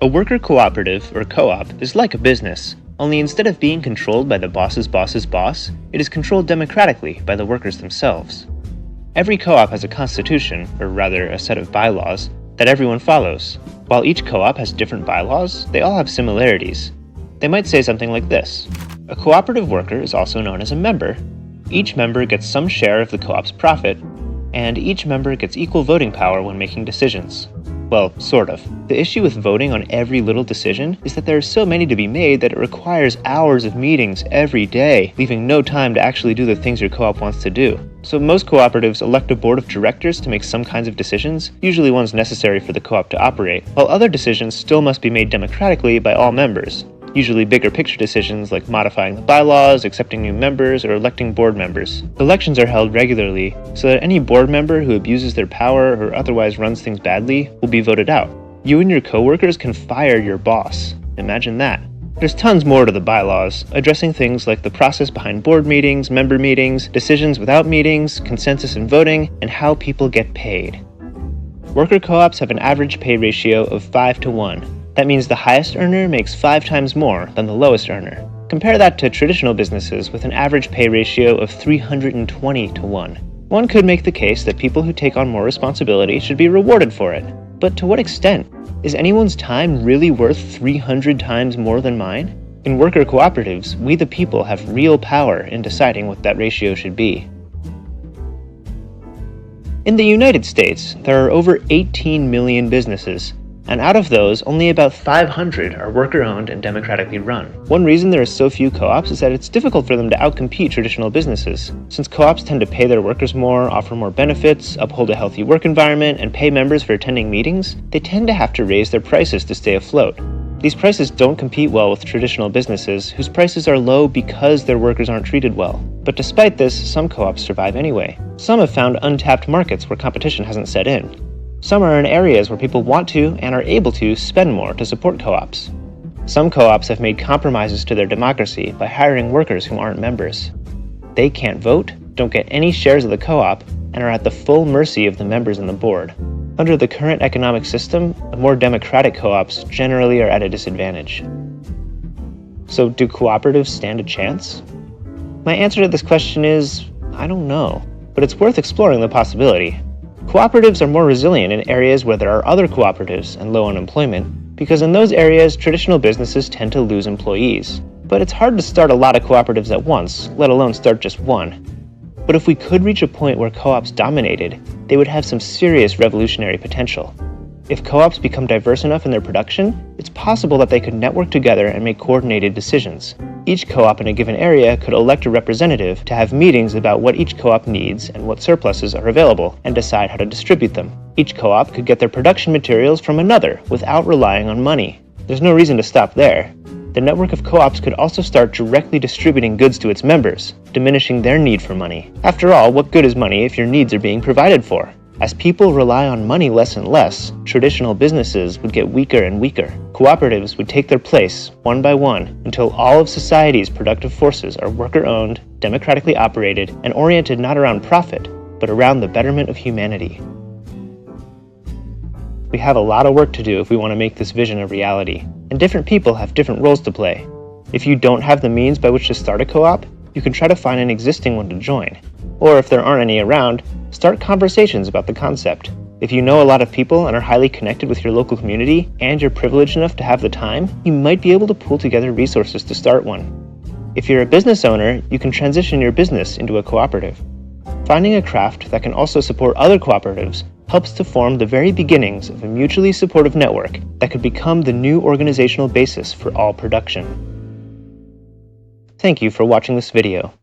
A worker cooperative, or co-op, is like a business, only instead of being controlled by the boss's boss's boss, it is controlled democratically by the workers themselves. Every co-op has a constitution, or rather a set of bylaws, that everyone follows. While each co-op has different bylaws, they all have similarities. They might say something like this: a cooperative worker is also known as a member. Each member gets some share of the co-op's profit, and each member gets equal voting power when making decisions. Well, sort of. The issue with voting on every little decision is that there are so many to be made that it requires hours of meetings every day, leaving no time to actually do the things your co-op wants to do. So most cooperatives elect a board of directors to make some kinds of decisions, usually ones necessary for the co-op to operate, while other decisions still must be made democratically by all members. Usually bigger picture decisions like modifying the bylaws, accepting new members, or electing board members. Elections are held regularly so that any board member who abuses their power or otherwise runs things badly will be voted out. You and your coworkers can fire your boss. Imagine that. There's tons more to the bylaws, addressing things like the process behind board meetings, member meetings, decisions without meetings, consensus in voting, and how people get paid. Worker co-ops have an average pay ratio of 5-to-1. That means the highest earner makes 5 times more than the lowest earner. Compare that to traditional businesses with an average pay ratio of 320-to-1. One could make the case that people who take on more responsibility should be rewarded for it. But to what extent? Is anyone's time really worth 300 times more than mine? In worker cooperatives, we the people have real power in deciding what that ratio should be. In the United States, there are over 18 million businesses. And out of those, only about 500 are worker-owned and democratically run. One reason there are so few co-ops is that it's difficult for them to outcompete traditional businesses. Since co-ops tend to pay their workers more, offer more benefits, uphold a healthy work environment, and pay members for attending meetings, they tend to have to raise their prices to stay afloat. These prices don't compete well with traditional businesses, whose prices are low because their workers aren't treated well. But despite this, some co-ops survive anyway. Some have found untapped markets where competition hasn't set in. Some are in areas where people want to and are able to spend more to support co-ops. Some co-ops have made compromises to their democracy by hiring workers who aren't members. They can't vote, don't get any shares of the co-op, and are at the full mercy of the members and the board. Under the current economic system, the more democratic co-ops generally are at a disadvantage. So do cooperatives stand a chance? My answer to this question is, I don't know, but it's worth exploring the possibility. Cooperatives are more resilient in areas where there are other cooperatives and low unemployment, because in those areas, traditional businesses tend to lose employees. But it's hard to start a lot of cooperatives at once, let alone start just one. But if we could reach a point where co-ops dominated, they would have some serious revolutionary potential. If co-ops become diverse enough in their production, it's possible that they could network together and make coordinated decisions. Each co-op in a given area could elect a representative to have meetings about what each co-op needs and what surpluses are available, and decide how to distribute them. Each co-op could get their production materials from another without relying on money. There's no reason to stop there. The network of co-ops could also start directly distributing goods to its members, diminishing their need for money. After all, what good is money if your needs are being provided for? As people rely on money less and less, traditional businesses would get weaker and weaker. Cooperatives would take their place, one by one, until all of society's productive forces are worker-owned, democratically operated, and oriented not around profit, but around the betterment of humanity. We have a lot of work to do if we want to make this vision a reality, and different people have different roles to play. If you don't have the means by which to start a co-op, you can try to find an existing one to join. Or if there aren't any around, start conversations about the concept. If you know a lot of people and are highly connected with your local community, and you're privileged enough to have the time, you might be able to pull together resources to start one. If you're a business owner, you can transition your business into a cooperative. Finding a craft that can also support other cooperatives helps to form the very beginnings of a mutually supportive network that could become the new organizational basis for all production. Thank you for watching this video.